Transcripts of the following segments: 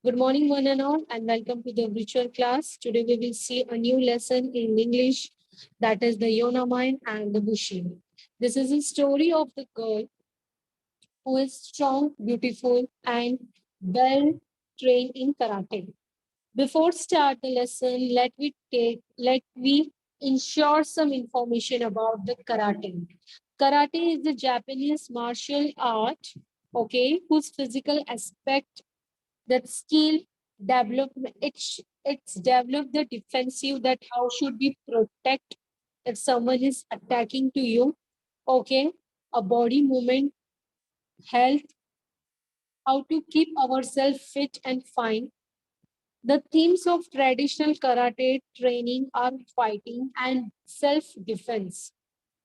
Good morning, one and all, and welcome to the virtual class. Today we will see a new lesson in English, that is the Yona Mine and the Bushin. This is a story of the girl who is strong, beautiful, and well trained in karate. Before start the lesson, let me ensure some information about the karate. Karate is the Japanese martial art, okay, whose physical aspect, that skill development, it's developed the defensive, that how should we protect if someone is attacking to you, okay, a body movement, health, how to keep ourselves fit and fine. The themes of traditional karate training are fighting and self-defense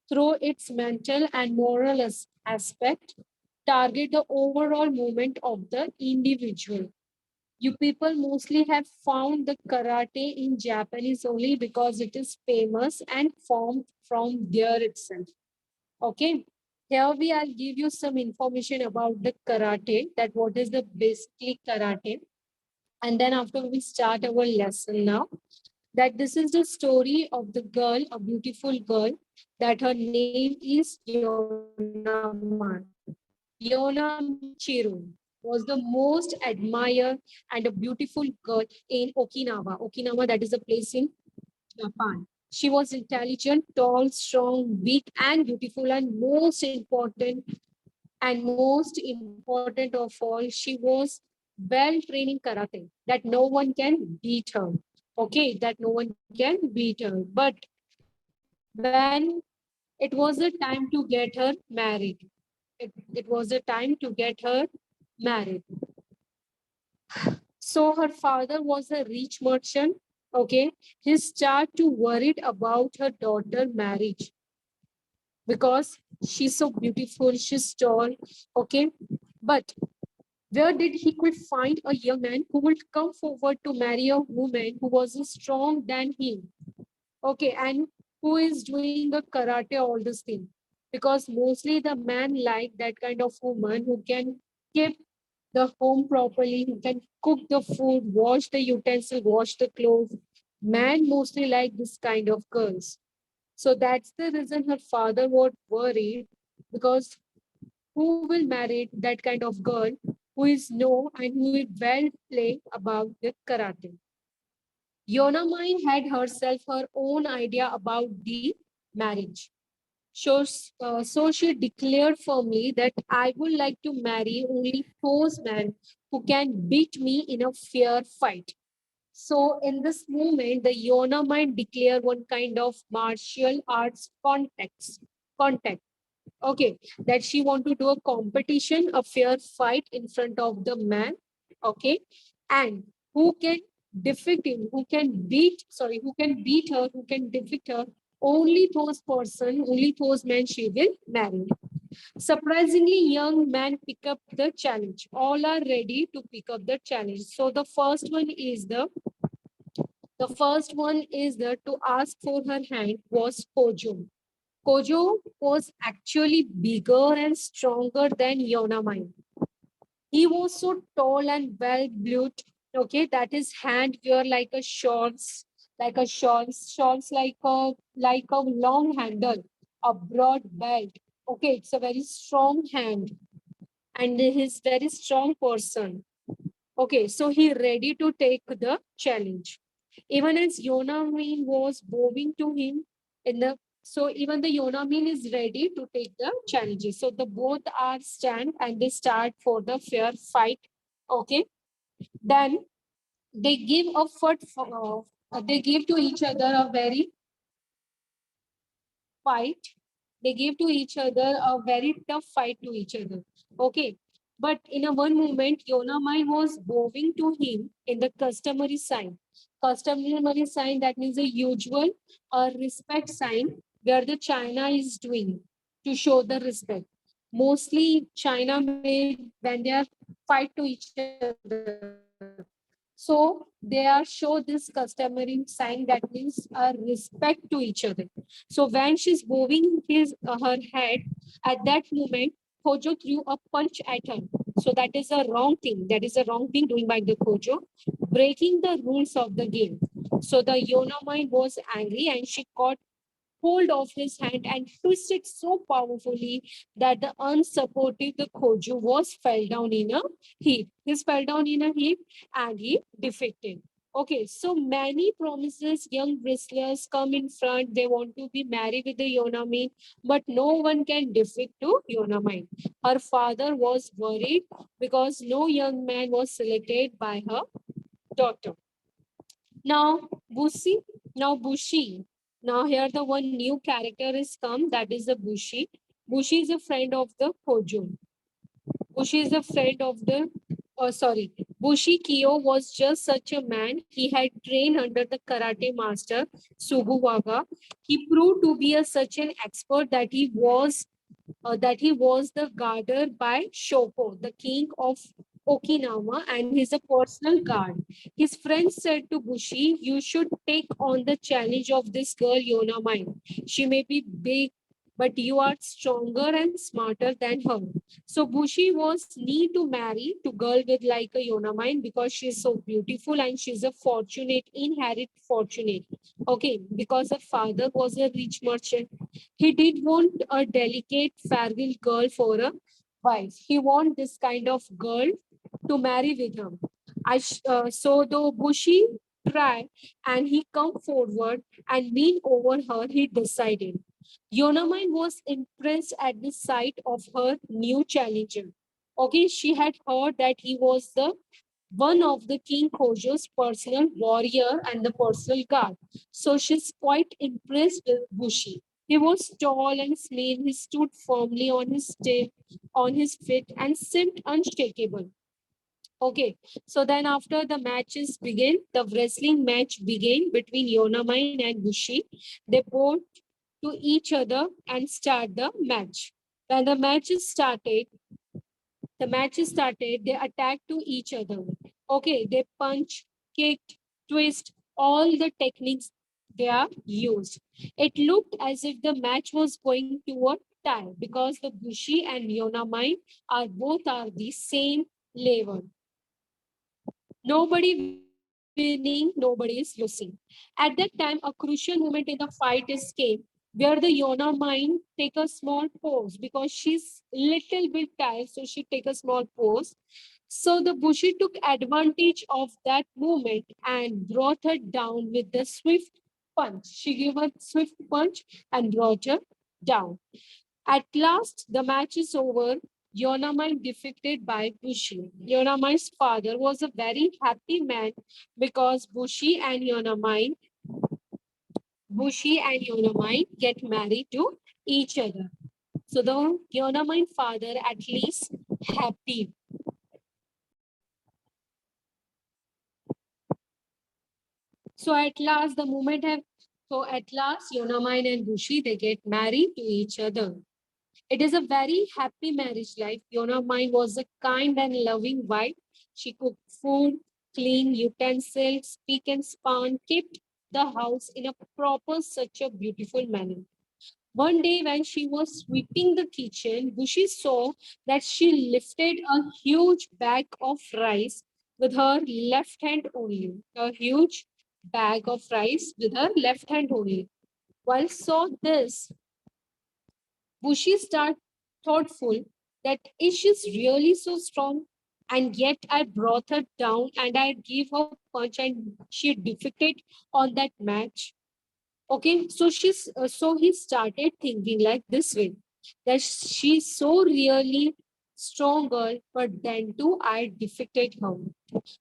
through its mental and moral aspect, target the overall movement of the individual. You people mostly have found the karate in Japanese only because it is famous and formed from there itself. Okay. Here I'll give you some information about the karate, that what is the basically karate. And then after we start our lesson now, that this is the story of the girl, a beautiful girl, that her name is Yonama. Yona Michiru was the most admired and a beautiful girl in Okinawa. Okinawa, that is a place in Japan. She was intelligent, tall, strong, big, and beautiful, and most important of all, she was well trained in karate, that no one can beat her. Okay, that no one can beat her. But when it was a time to get her married, it was a time to get her married. So her father was a rich merchant. Okay, he started to worried about her daughter marriage because she's so beautiful, she's tall. Okay, but where did he could find a young man who would come forward to marry a woman who was strong than him? Okay, and who is doing the karate, all this thing? Because mostly the man like that kind of woman who can keep the home properly, who can cook the food, wash the utensil, wash the clothes. Man mostly like this kind of girls. So that's the reason her father was worried, because who will marry that kind of girl who is know and who will well play about the karate? Yonamine had herself her own idea about the marriage. So she declared firmly that I would like to marry only those men who can beat me in a fair fight. So in this moment, the Yona might declare one kind of martial arts contact. Okay, that she want to do a competition, a fair fight in front of the man. Okay, and who can defeat him, who can beat her, who can defeat her, only those men she will marry. Surprisingly, young men pick up the challenge. All are ready to pick up the challenge. So the first one is to ask for her hand was Kojo. Kojo was actually bigger and stronger than Yonamine. He was so tall and well built. Okay, that his hand were like a shorts, like a long handle, a broad belt. Okay, it's a very strong hand, and he's very strong person. Okay, so he ready to take the challenge. Even as Yonamin was bowing to him in the so even the Yonamin is ready to take the challenges. So the both are stand and they start for the fair fight. Okay, then they give a they give to each other a very fight. They give to each other a very tough fight to each other. Okay. But in a one moment, Yonamai was bowing to him in the customary sign. Customary sign, that means a usual respect sign where the China is doing to show the respect. Mostly China made when they are fight to each other. So they are show this customary sign, that means a respect to each other. So when she's bowing her head, at that moment, Hojo threw a punch at her. So that is a wrong thing. That is a wrong thing doing by the Kojo, breaking the rules of the game. So the Yona mind was angry and she caught hold of his hand and twisted so powerfully that the unsupported the Koju was fell down in a heap. He fell down in a heap and he defected. Okay, so many promises, young wrestlers come in front. They want to be married with the Yonamin, but no one can defect to Yonamin. Her father was worried because no young man was selected by her daughter. Now, Bushi, Bushi. Now here the one new character is come, that is the Bushi. Bushi is a friend of the Hojun. Bushi is a friend of the, sorry, Bushi Kyo was just such a man. He had trained under the karate master Subuwaga. He proved to be such an expert that he was the guarder by Shoko, the king of Okinawa, and he's a personal guard. His friends said to Bushi, "You should take on the challenge of this girl, Yona Mine. She may be big, but you are stronger and smarter than her." So Bushi was need to marry to girl with like a Yona Mine because she's so beautiful and she's a fortunate, inherit fortunate. Okay, because her father was a rich merchant. He did want a delicate, fragile girl for a wife. He want this kind of girl to marry with him. So the Bushi tried and he come forward and lean over her, he decided. Yonamine was impressed at the sight of her new challenger. Okay, she had heard that he was the one of the King Kojo's personal warrior and the personal guard. So she's quite impressed with Bushi. He was tall and slim. He stood firmly on his feet and seemed unshakable. Okay, so then after the matches begin, the wrestling match began between Yonamine and Bushi. They both to each other and start the match. When the matches started, they attacked to each other. Okay, they punch, kicked, twist, all the techniques they are used. It looked as if the match was going to a tie because the Bushi and Yonamine are the same level. Nobody winning, nobody is losing. At that time, a crucial moment in the fight is came where the Yona mind take a small pause because she's little bit tired, so she take a small pause. So the Bushi took advantage of that moment and brought her down with the swift punch. She gave a swift punch and brought her down. At last, the match is over. Yonamai defeated by Bushi. Yonamai's father was a very happy man because Bushi and Yonamai get married to each other. So the Yonamai father at least happy. So at last, the moment have so at last Yonamai and Bushi they get married to each other. It is a very happy marriage life. Yona Mine was a kind and loving wife. She cooked food, cleaned utensils, speak and span, kept the house in a proper, such a beautiful manner. One day, when she was sweeping the kitchen, Bushi saw that she lifted a huge bag of rice with her left hand only. A huge bag of rice with her left hand only. While saw this, Bushi started thoughtful that is she really so strong? And yet I brought her down and I gave her punch and she defeated on that match. Okay, so he started thinking like this way that she's so really strong girl, but then too I defeated her.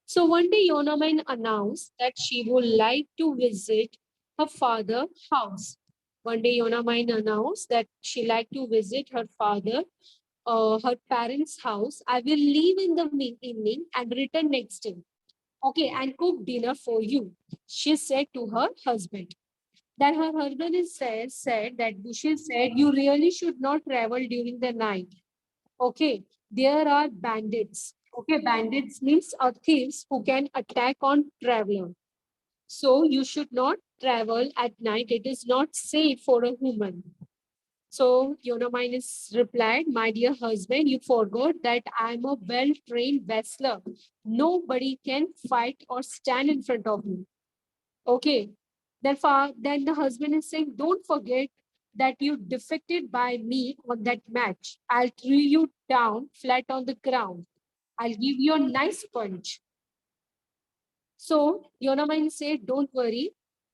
So one day Yonaman announced that she would like to visit her father's house. One day Yonaman announced that she liked to visit her parents' house. I will leave in the evening and return next day. Okay, and cook dinner for you, she said to her husband. Then her husband said that Bushil said, you really should not travel during the night. Okay, there are bandits. Okay, bandits means thieves who can attack on traveler. So you should not travel at night. It is not safe for a human. So Yonaminus replied, my dear husband, you forgot that I'm a well-trained wrestler. Nobody can fight or stand in front of me. Okay. Then the husband is saying, don't forget that you defected by me on that match. I'll throw you down flat on the ground. I'll give you a nice punch. So Yonamin said, don't worry.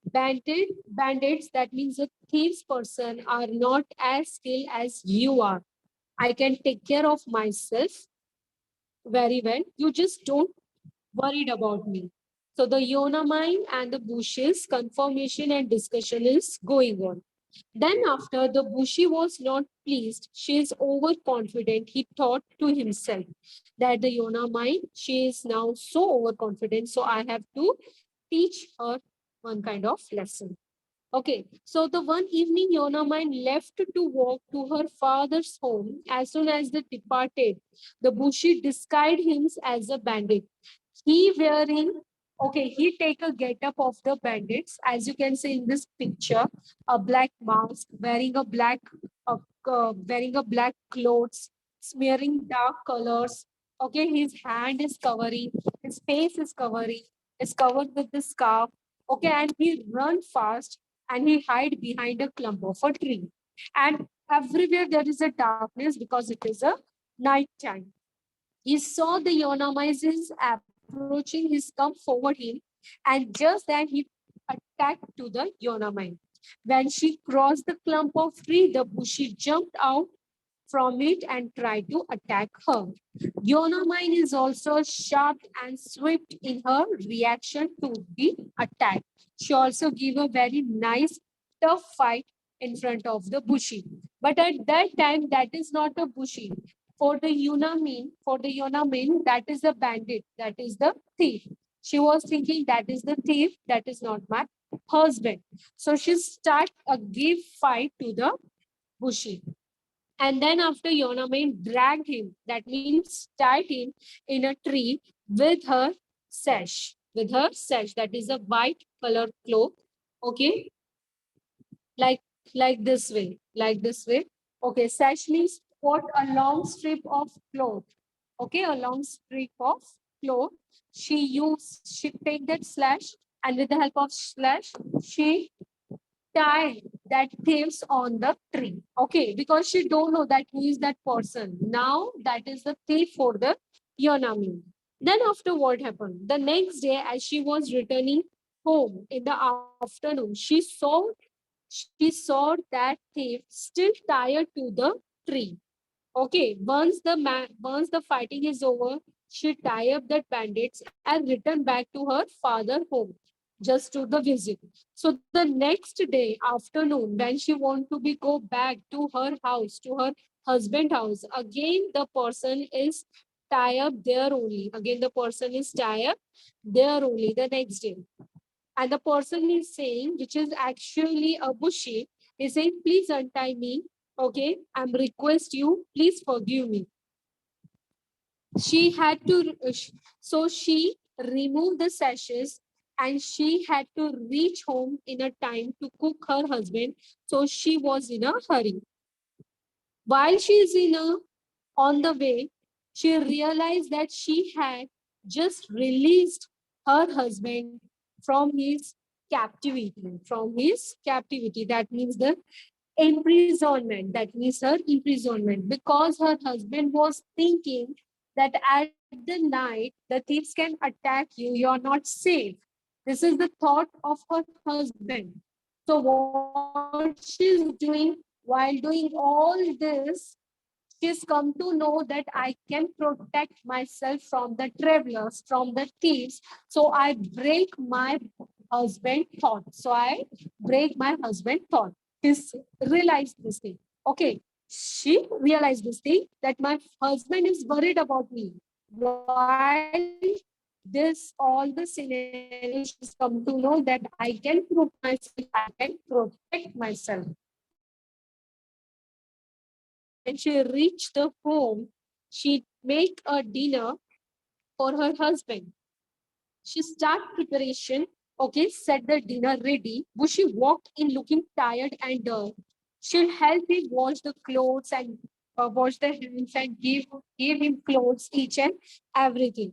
Bandits, that means a thieves person, are not as skilled as you are. I can take care of myself very well. You just don't worried about me. So the Yona mine and the bushes confirmation and discussion is going on. Then after the Bushi was not pleased, she is overconfident. He thought to himself that the Yona mine, she is now so overconfident. So I have to teach her one kind of lesson. Okay, so the one evening Yonamine left to walk to her father's home. As soon as they departed, the Bushi disguised him as a bandit. He wearing, okay, he take a get up of the bandits, as you can see in this picture, a black mask, uh, wearing a black clothes, smearing dark colors. Okay, his hand is covering, his face is covered with the scarf. Okay, and he run fast and he hide behind a clump of a tree. And everywhere there is a darkness because it is a night time. He saw the Yonamizes approaching his come forward him, and just then he attacked to the Yonamine. When she crossed the clump of tree, the Bushi jumped out from it and tried to attack her. Yonamine is also sharp and swift in her reaction to the attack. She also gave a very nice, tough fight in front of the Bushi. But at that time, that is not a Bushi. For the Yunamin, that is the bandit, that is the thief. She was thinking that is the thief, that is not my husband. So she start a give fight to the Bushi. And then after Yonamin dragged him, that means tied him in a tree with her sash, that is a white color cloth. Okay, like like this way. Okay, sash means what, a long strip of cloth. Okay, a long strip of cloth. She take that slash, and with the help of slash, she tie that thieves on the tree. Okay, because she don't know that who is that person. Now that is the thief for the Yonami. Then after what happened? The next day, as she was returning home in the afternoon, she saw that thief still tied to the tree. Okay, once the fighting is over, she tie up the bandits and return back to her father home just to the visit. So the next day afternoon, when she want to be go back to her house, to her husband house, again the person is tie up there only. Again the person is tie up there only the next day. And the person is saying, which is actually a Bushi, is saying, please untie me. Okay, I'm request you, please forgive me. She had to, so she removed the sashes and she had to reach home in a time to cook her husband. So she was in a hurry. While she is on the way, she realized that she had just released her husband from his captivity. That means the imprisonment. That means her imprisonment, because her husband was thinking that at the night the thieves can attack you, you're not safe. This is the thought of her husband. So what she's doing, while doing all this, she's come to know that I can protect myself from the travelers, from the thieves. So I break my husband thought. So I break my husband thought. She's realized this thing. Okay. She realized this thing that my husband is worried about me. While this all the scenario, she's come to know that I can prove myself, I can protect myself. When she reached the home, she make a dinner for her husband. She start preparation. Okay, set the dinner ready. Bushi walked in looking tired and dull. She She'll help him wash the clothes and wash the hands and give him clothes, each and everything.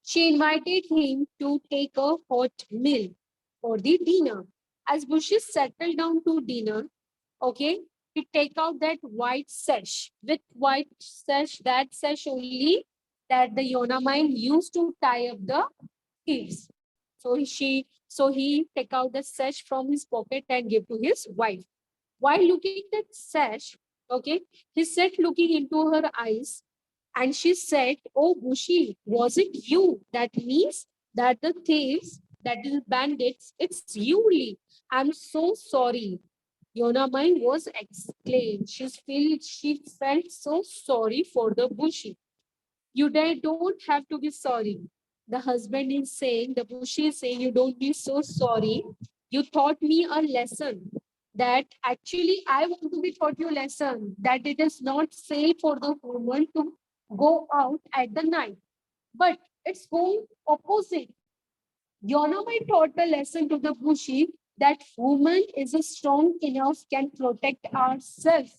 She invited him to take a hot meal for the dinner. As Bushes settled down to dinner, okay, he take out that white sash. With white sash, that sash only that the Yonamine used to tie up the thieves. So he take out the sash from his pocket and give to his wife. While looking at sash, okay, he sat looking into her eyes and she said, "Oh, Bushi, was it you? That means that the thieves, that is bandits, it's you, Lee. I'm so sorry." Yona Mine was exclaimed. She felt so sorry for the Bushi. You don't have to be sorry. The husband is saying, the Bushi is saying, you don't be so sorry. You taught me a lesson that actually I want to be taught you a lesson that it is not safe for the woman to go out at the night. But it's going opposite. Yonamai taught the lesson to the Bushi that woman is a strong enough can protect ourselves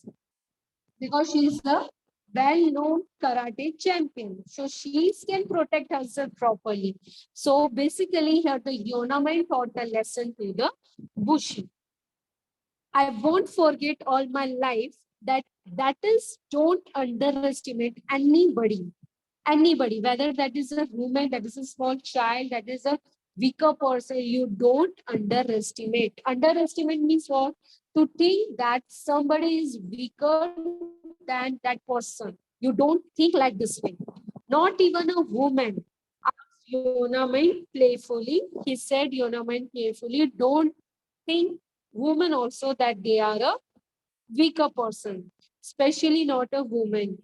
because she is a well-known karate champion. So she can protect herself properly. So basically here the Yonamai taught the lesson to the Bushi. I won't forget all my life that is don't underestimate anybody, whether that is a woman, that is a small child, that is a weaker person, you don't underestimate. Underestimate means what? To think that somebody is weaker than that person. You don't think like this way. Not even a woman. Asked Yonamain playfully. He said, Yonamain playfully, don't think women also that they are a weaker person, especially not a woman.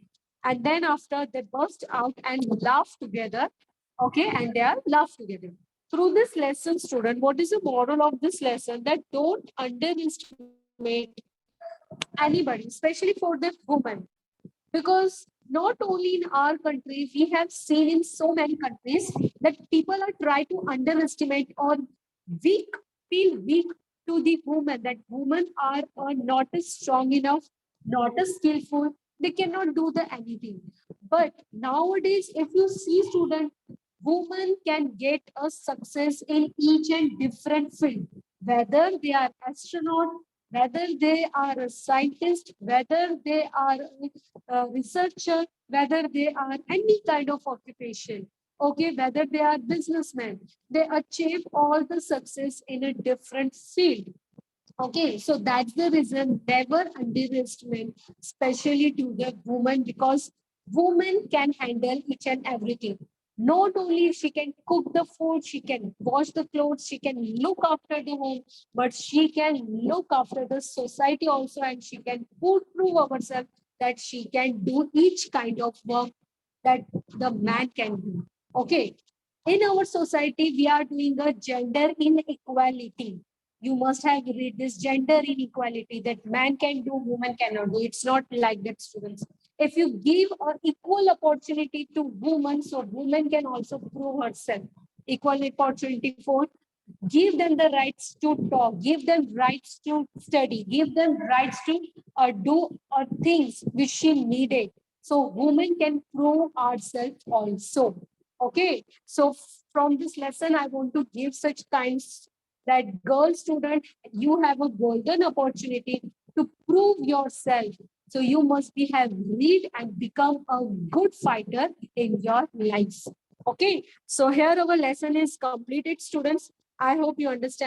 And then after they burst out and laugh together, okay, and they are laugh together. Through this lesson, student, what is the moral of this lesson? That don't underestimate anybody, especially for the woman, because not only in our country, we have seen in so many countries that people are trying to underestimate or weak, feel weak to the women, that women are not as strong enough, not as skillful, they cannot do the anything. But nowadays, if you see student, women can get a success in each and different field, whether they are astronaut, whether they are a scientist, whether they are a researcher, whether they are any kind of occupation, okay, whether they are businessmen, they achieve all the success in a different field. Okay, so that's the reason never underestimate, especially to the woman, because woman can handle each and everything. Not only she can cook the food, she can wash the clothes, she can look after the home, but she can look after the society also, and she can prove herself that she can do each kind of work that the man can do. Okay, in our society, we are doing a gender inequality. You must have read this gender inequality that man can do, woman cannot do. It's not like that, students. If you give an equal opportunity to women, so women can also prove herself. Equal opportunity for give them the rights to talk, give them rights to study, give them rights to do things which she needed. So women can prove ourselves also. Okay, so from this lesson, I want to give such kinds that girl student, you have a golden opportunity to prove yourself. So you must be have read and become a good fighter in your life. Okay, so here our lesson is completed, students. I hope you understand.